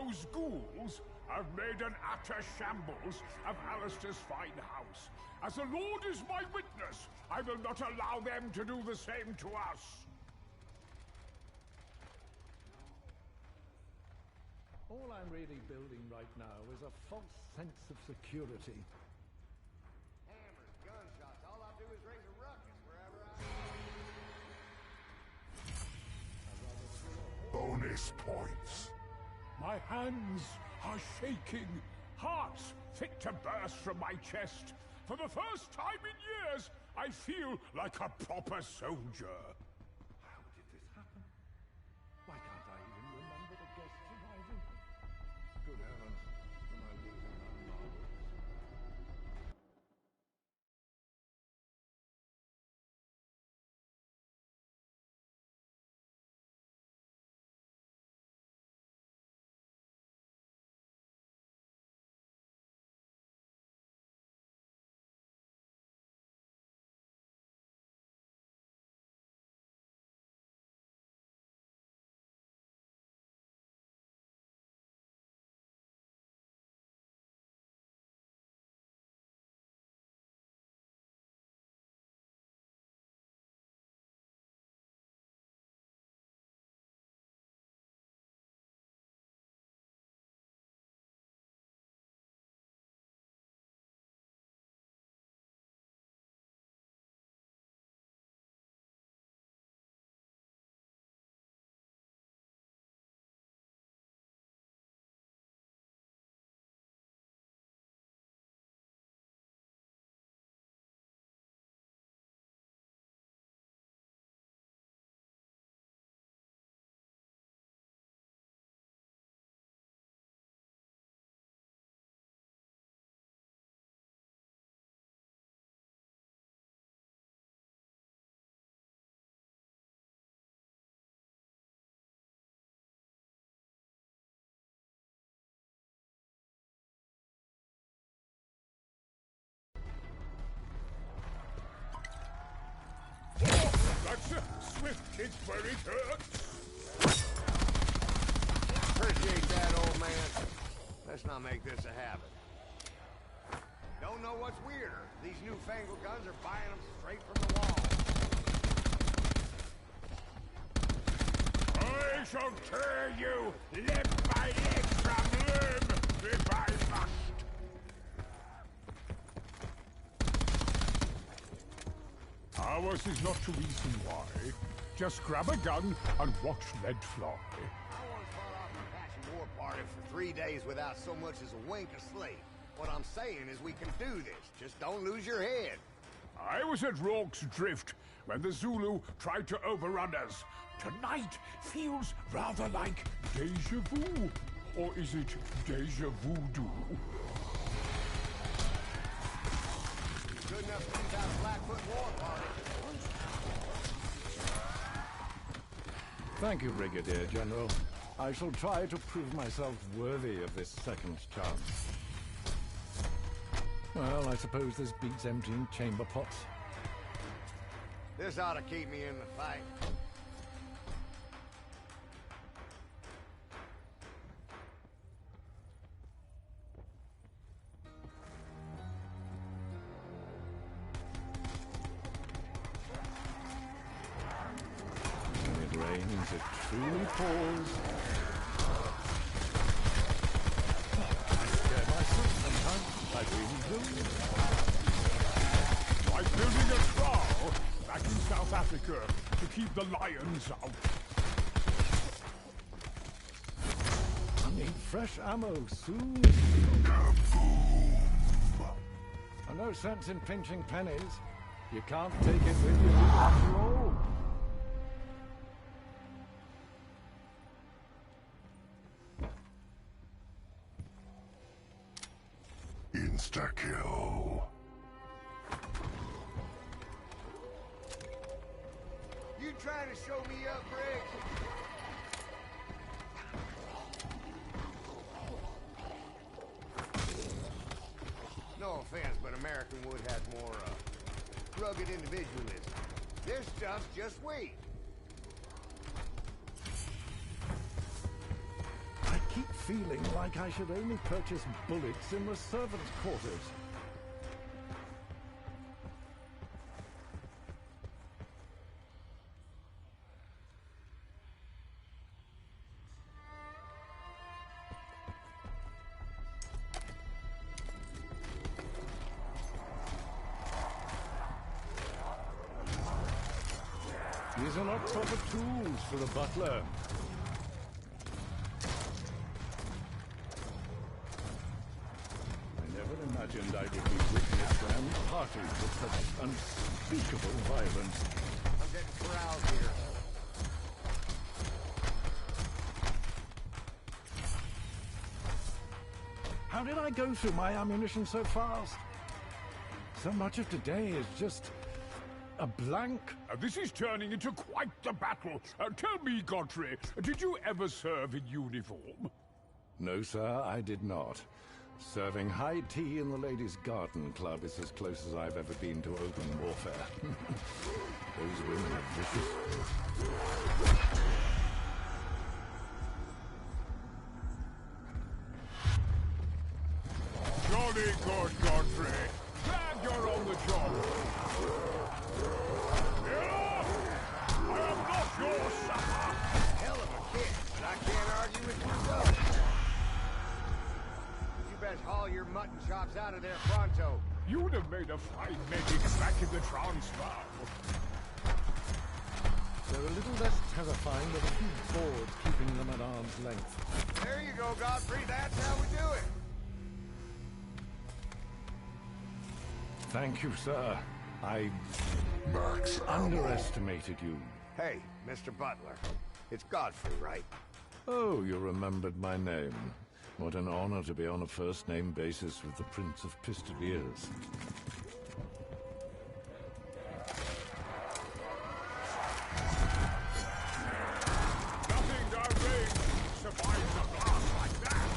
Those ghouls have made an utter shambles of Alistair's fine house. As the Lord is my witness, I will not allow them to do the same to us. All I'm really building right now is a false sense of security. Hammers, gunshots, all I do is raise a ruckus wherever I... Bonus points. My hands are shaking. Hearts fit to burst from my chest. For the first time in years, I feel like a proper soldier. How did this happen? Why can't I even remember the guests arriving? Good heavens, am I losing my marbles? That's a swift kick where it hurts. Appreciate that, old man. Let's not make this a habit. Don't know what's weirder. These newfangled guns are buying them straight from the wall. I shall tear you limb by limb from limb if I must. Ours is not to reason why. Just grab a gun and watch lead fly. I once fought off an Apache war party for 3 days without so much as a wink of sleep. What I'm saying is we can do this. Just don't lose your head. I was at Rorke's Drift when the Zulu tried to overrun us. Tonight feels rather like deja vu. Or is it deja voodoo? Good enough to keep out a Blackfoot war party. Thank you, Brigadier General. I shall try to prove myself worthy of this second chance. Well, I suppose this beats emptying chamber pots. This ought to keep me in the fight. When it rains, it truly pours. I scare myself sometimes. I really do. Like building a kraal back in South Africa to keep the lions out. I need fresh ammo soon. And no sense in pinching pennies. You can't take it with you after all. Insta-kill. You trying to show me up, Rick? No offense, but American wood has more, rugged individualism. This stuff's just weak. I keep feeling like I should only purchase bullets in the servants' quarters. These are not proper tools for the butler. I never imagined I would be witness to an party with such unspeakable violence. I'm getting corralled here. How did I go through my ammunition so fast? So much of today is just a blank. This is turning into quite the battle. Tell me, Godfrey, did you ever serve in uniform? No, sir, I did not. Serving high tea in the ladies' garden club is as close as I've ever been to open warfare. Those women are vicious. Jolly good, Godfrey. Glad you're on the job. I am not your supper. Hell of a kid, but I can't argue with you, though. You best haul your mutton chops out of there pronto. You'd have made a fine medic back in the Transvaal. They're a little less terrifying than a few boards keeping them at arm's length. There you go, Godfrey. That's how we do it. Thank you, sir. I underestimated you. Hey, Mr. Butler. It's Godfrey, right? Oh, you remembered my name. What an honor to be on a first-name basis with the Prince of Pistoliers. Nothing downrange survives a blast like that.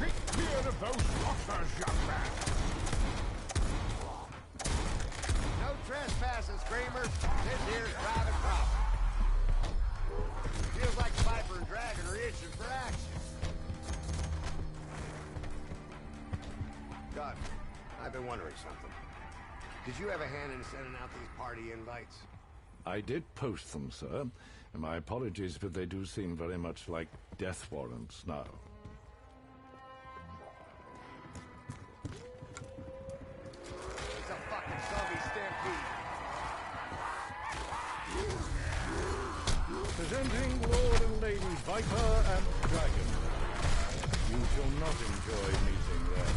Get clear of those boxers, young man. No trespassing, screamers. This here's private property. Feels like Viper and Dragon are itching for action. Godfrey, I've been wondering something. Did you have a hand in sending out these party invites? I did post them, sir. And my apologies, but they do seem very much like death warrants now. It's a fucking zombie stampede. Presenting Lord and Lady Viper and Dragon. You shall not enjoy meeting them.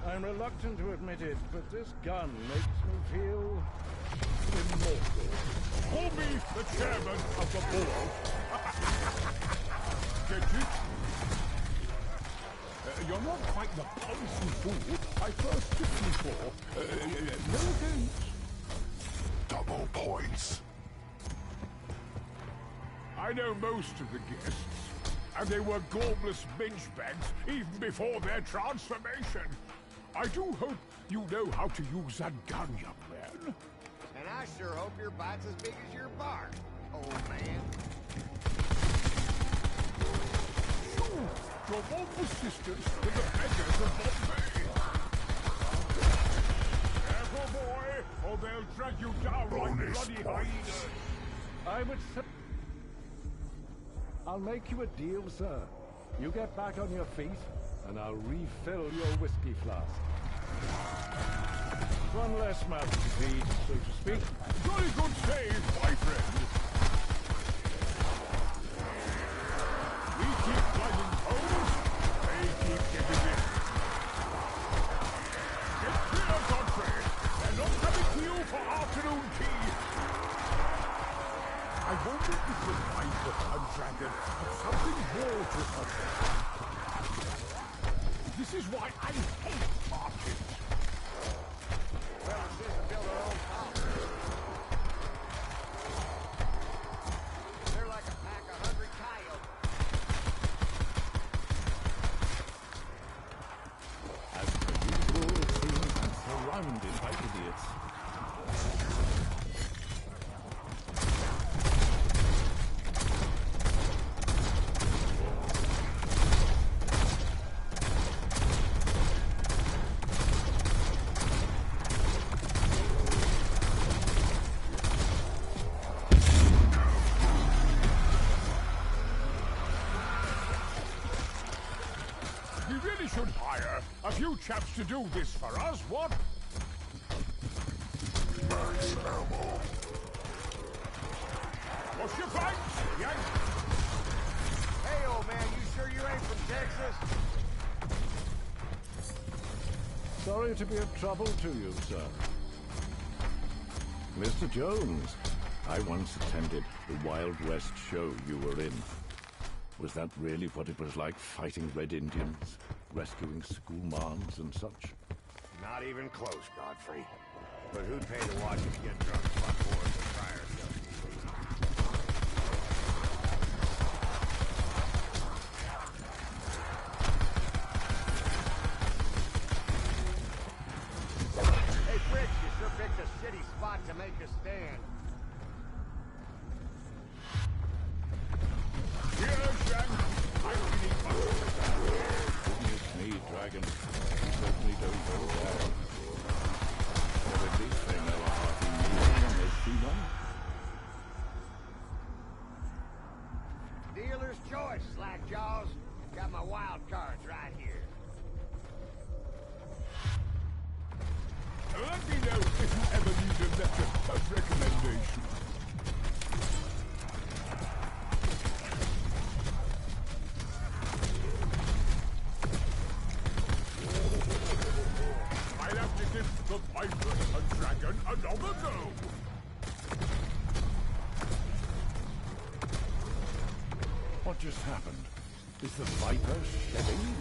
I'm reluctant to admit it, but this gun makes me feel immortal. Call me the chairman of the board. Get it? You're not quite the policy fool I first took you for. No offense. Double points. I know most of the guests, and they were gormless mingebags even before their transformation. I do hope you know how to use that gun, young man. And I sure hope your bite's as big as your bark, old man. Shoot your more assistance to the beggars of Bombay. Careful, boy, or they'll drag you down like Bonus bloody points. hyenas. I would say... I'll make you a deal, sir. You get back on your feet, and I'll refill your whiskey flask. One less mouth to feed, so to speak. Jolly good save, my friend. We keep plugging holes, they keep getting in. Get clear, Godfrey. They're not coming to you for afternoon tea. I wonder if the Viper and Dragon have something more to offer. This is why I hate parties. Well, it's just to build our own power. They're like a pack of hungry coyotes. As per usual, it seems I'm surrounded by idiots. should hire a few chaps to do this for us, what? Max ammo. What's your thanks, Yank? Hey, old man, you sure you ain't from Texas? Sorry to be of trouble to you, sir. Mr. Jones, I once attended the Wild West show you were in. Was that really what it was like fighting Red Indians, rescuing schoolmarms and such? Not even close, Godfrey. But who'd pay to watch us get drunk fuck whores and fire stuff? Hey, Fritz, you sure picked a shitty spot to make a stand. Here's Yank. I really Goodness me, Dragon. You certainly don't go well. Or at least they know a hearty meal when they see one. Dealer's choice, Slackjaws. Got my wild cards right here. Let me know if you ever need a letter of recommendation. I'll have to give the Viper and Dragon another go. What just happened? Is the Viper shedding?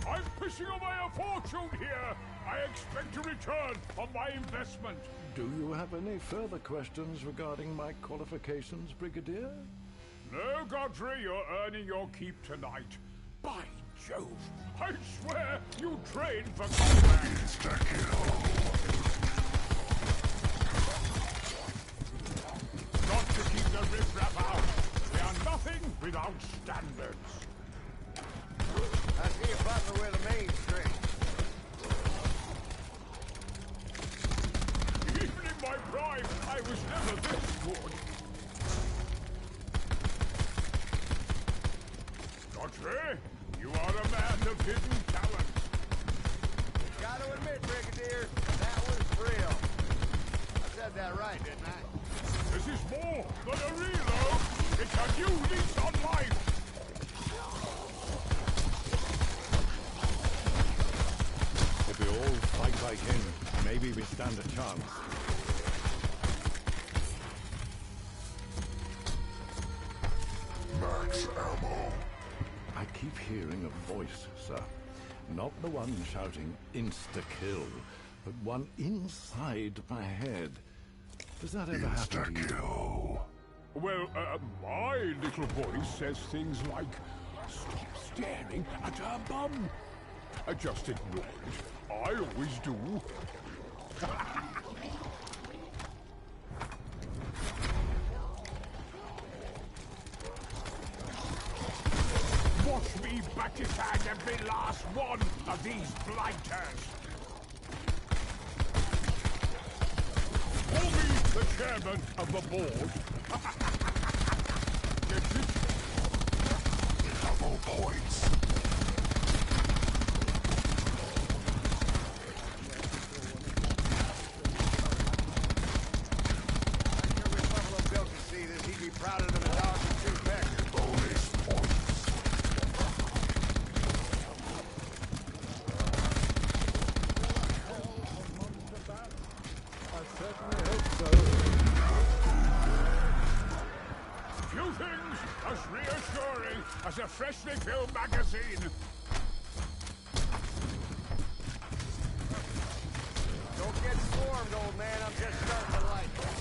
I'm pissing away a fortune here. I expect a return on my investment. Do you have any further questions regarding my qualifications, Brigadier? No, Godfrey, you're earning your keep tonight. By Jove, I swear you trained for combat. Got to keep the riffraff out. We are nothing without standards. I see a butler with a mainstream. Even in my prime, I was never this good. Godfrey, you are a man of hidden talents. Gotta admit, Brigadier, that was real. I said that right, didn't I? This is more than a reload. It's a new lease on life. If we all fight like him, maybe we stand a chance. Max ammo. I keep hearing a voice, sir. Not the one shouting insta-kill, but one inside my head. Does that ever happen to you? Insta-kill. Well, my little voice says things like, stop staring at her bum. Just ignore it. I always do. Watch me back-tag every last one of these blighters. Call me the chairman of the board. Get it? Double points. I'm sure if Buffalo Bill could see this, he'd be prouder than a dog with two peckers. Bonus points. I certainly hope so. Few things as reassuring as a freshly filled magazine. Don't get swarmed, old man. I'm just starting to like it.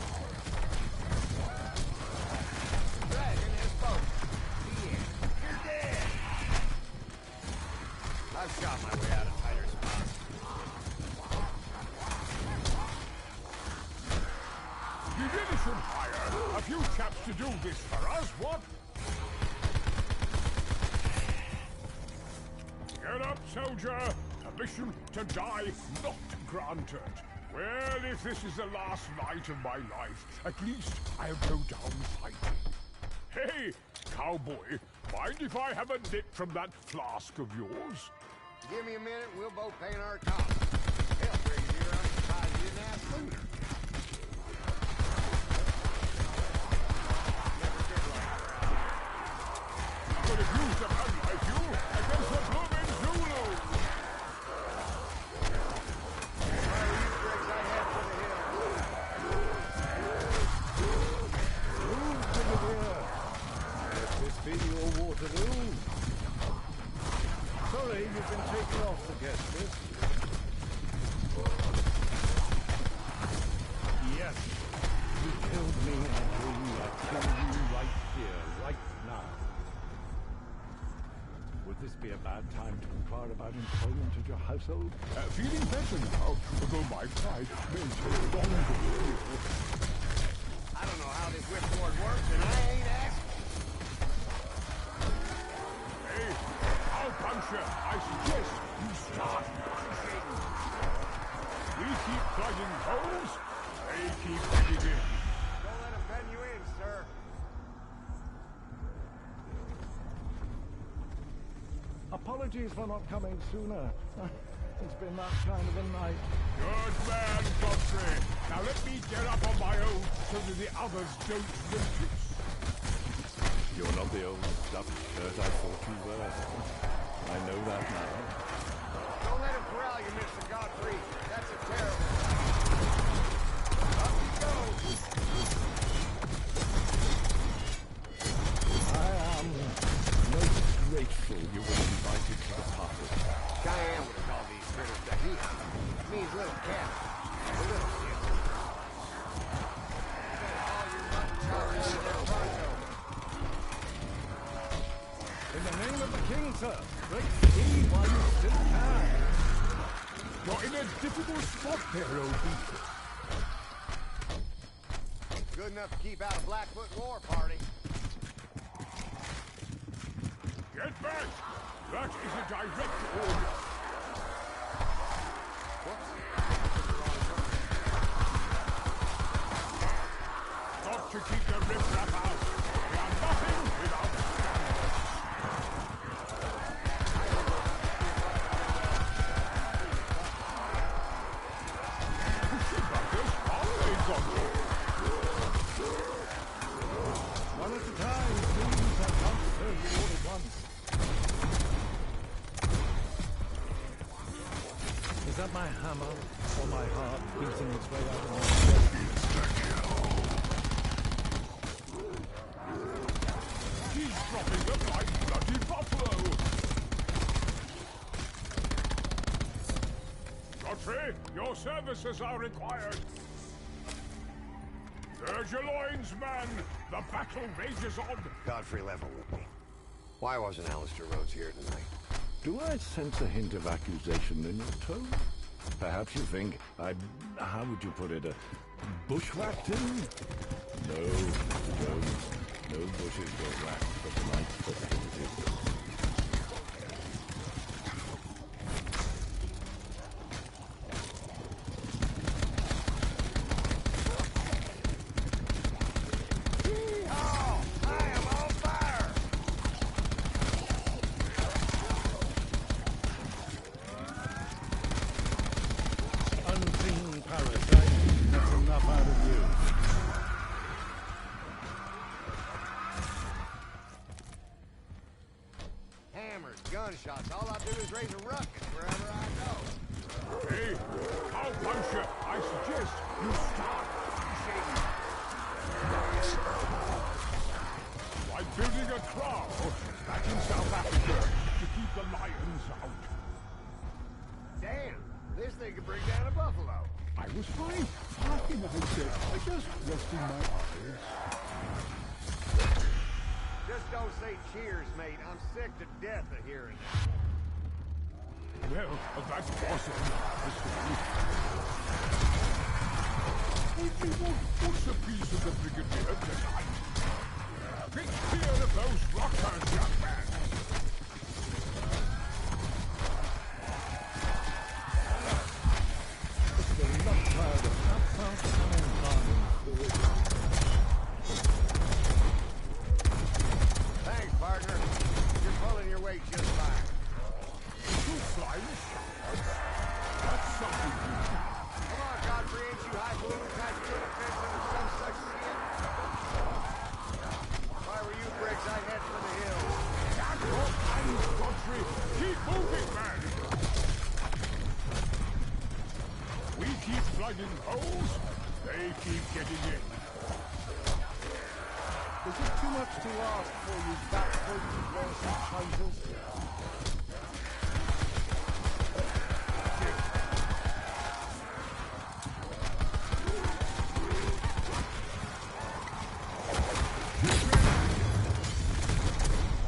Dragon has spoken. Yeah, you're dead. I've shot my way out of tighter spots. You really should hire a few chaps to do this for us, what? Get up, soldier. Permission to die not granted. Well, if this is the last night of my life, at least I'll go down fighting. Hey, cowboy, mind if I have a nip from that flask of yours? Give me a minute, we'll both paint our coffins. Hell, Brigadier, I'm surprised you didn't ask sooner. I could have used a man like you against the blooming Zulu. Be your Waterloo. Sorry, you've been taken off the guest list. Yes, you killed me in a dream. I kill you right here, right now. Would this be a bad time to inquire about employment at your household? Feeling better now, although my flight may take longer. I don't know how this whipcord works, and I ain't asking. Puncture, I suggest you start negotiating. We keep plugging holes, they keep digging in. Don't let them pen you in, sir. Apologies for not coming sooner. It's been that kind of a night. Good man, Godfrey. Now let me get up on my own so that the others don't notice. You're not the old stuffed shirt I thought you were. I know that now. Don't let him corral you, Mr. Godfrey. That's a terrible Up you go. I am most grateful you were invited to the party. Cheyenne would have called these critters the heat. Means little cat. A little kid. All your mutton choppers in their pronto. In the name of the king, sir, break free while you still can. You're in a difficult spot there, old beaver. Good enough to keep out a Blackfoot war party. Get back! That is a direct order. Got to keep the riffraff out. We are nothing without scandal. One at a time, please. I can't serve you all at once. Is that my hammer or my heart beating its way out of my chest? He's dropping them like bloody buffalo. Godfrey, your services are required. Gird your loins, man. The battle rages on. Godfrey level with me. Why wasn't Alistair Rhodes here tonight? Do I sense a hint of accusation in your tone? Perhaps you think I... how would you put it? Bushwhacked him? No, Mr. Jones. No bushes were whacked, but the night prohibited. Gunshots. All I do is raise a ruckus wherever I go. Hey, I'll punch you. I suggest you start shaking. Like building a kraal back in South Africa to keep the lions out. Damn, this thing could bring down a buffalo. I was fine. Fine, I said. Just resting my eyes. Just don't say cheers, mate. I'm sick to death of hearing that. Well, that's awesome. What's a piece of the Brigadier tonight? Get clear of those rockers, young man. Still not tired of that sound coming, darling. keep getting in. Is it too much to ask for you backwards to wear some trousers?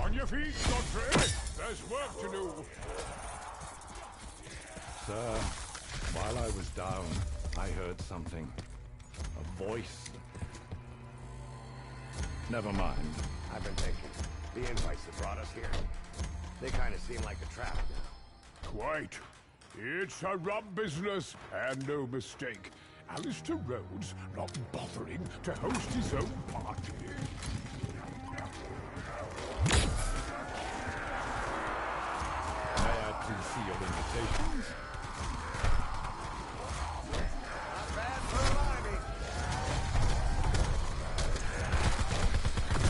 On your feet, Godfrey! There's work to do. Sir, while I was down, I heard something. A voice. Never mind. I've been thinking. The invites that brought us here, they kind of seem like a trap now. Quite. It's a rum business, and no mistake. Alistair Rhodes not bothering to host his own party. May I please see your invitations? Not bad for a limey.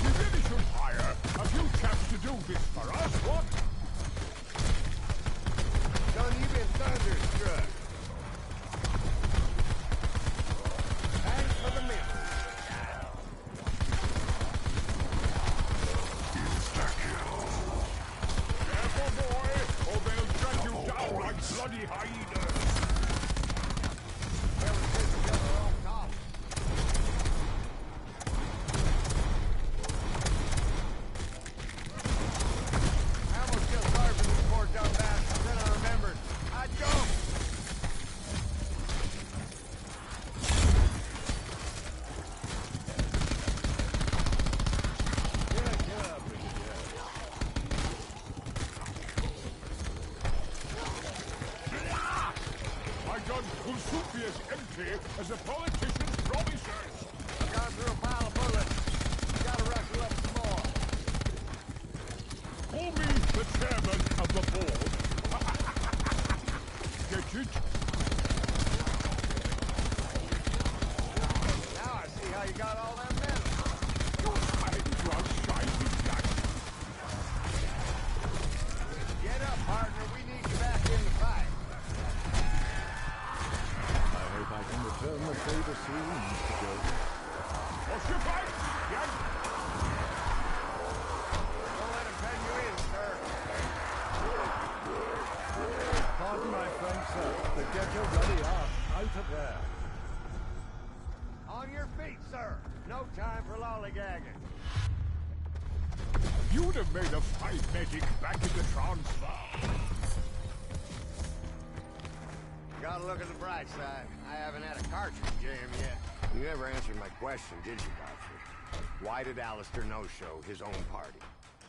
We really should hire a few chaps to do this for us, what? Son, you've been thunderstruck. Thanks for the memory. Careful, boy, or they'll drag you down like bloody hyenas. Well, we take each other off top. I almost feel sorry for these poor dumb bastards. Then I remembered. I don't. My gun will soon be as empty as a politician's promises. I've gone through a pile of bullets. Gotta rustle up some more. Call me the chairman of the board. Get it? Now I see how you got all them men. Your eyes are shining black. Get up, partner. We need you back in the fight. I hope I can return the favor soon, Mr. Jones. What's your fight? Yeah. Don't let him pen you in, sir. Pardon my French, sir, but get your bloody ass out of there. On your feet, sir. No time for lollygagging. You'd have made a fine medic back in the Transvaal. Gotta look at the bright side. I haven't had a cartridge jam yet. You never answered my question, did you, Godfrey? Why did Alistair no-show his own party?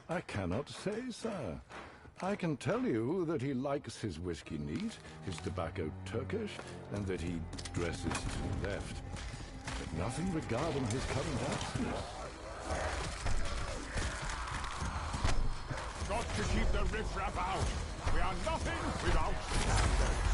I cannot say, sir. I can tell you that he likes his whiskey neat, his tobacco Turkish, and that he dresses to left. But nothing regarding his current absence. Got to keep the riffraff out. We are nothing without standards.